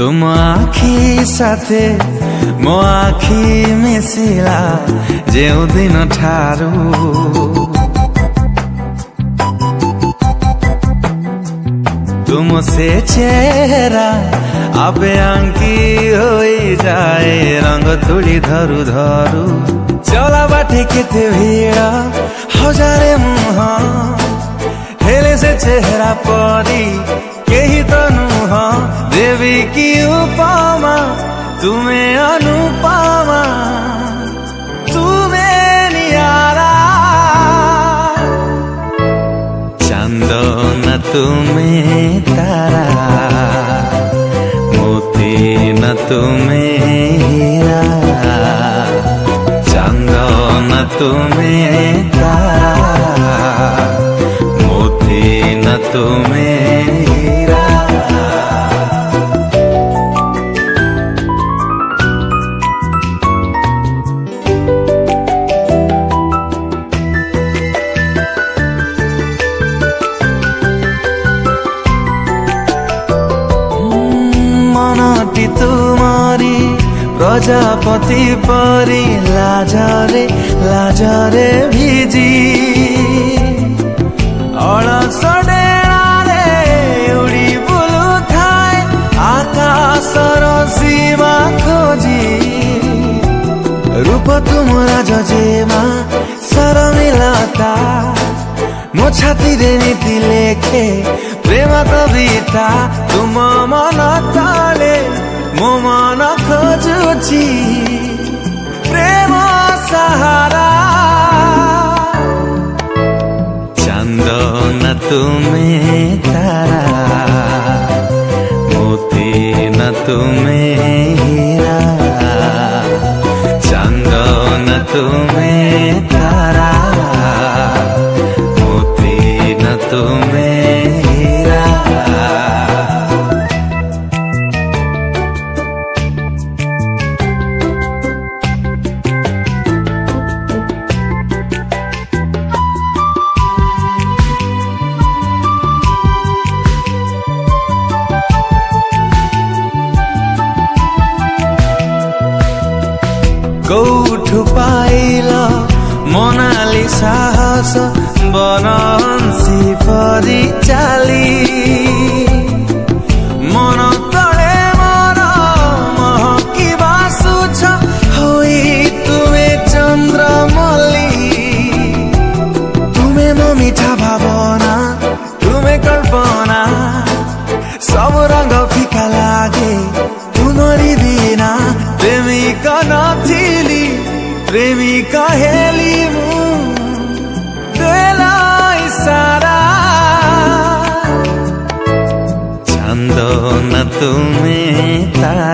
तुम आखि साथे मो आखि मिसिला जेउ दिन ठारू तुम से चेहरा आबे आंकी होई जाए रंग तुली धरु धरु चला बाटे केते भीड़ हजारे मुह हेले से चेहरा परी केही तो नुह देवी की उपमा तुम्हें अनुपमा तुम्हें नियारा चांद न तुम्हें तारा मोती न तुम्हें हीरा चांद न तुम्हें तारा मोती न तुम्हें हीरा मनटी तुम्हारी प्रजापति परी लाजरे लाजरे भिजी अलस डेणारे उड़ी बुलु थाए आकाशर सीमा खोजी रूप तुमरा जजेमा शरमिलता मो छाती रे नीति लेखे प्रेम कविता तुम मन ताले मो मन खोजुची प्रेम सहारा चांद न तुम्हें तारा मोती न तुम्हें हीरा चांद न तुम्हें तारा मोती न तुम्हें हीरा कौठु पाइल मोनाली साहस बनहंसी परी चाली मन तले मन महकी बासुछ होई तुमे चंद्रमल्ली तुमे मो मीठा भावना तुमे कल्पना सब रंग फिका लागे तुमरी बिना प्रेमिका नथिली प्रेमिका हेली मु देला इशारा चांद न तुम्हें तारा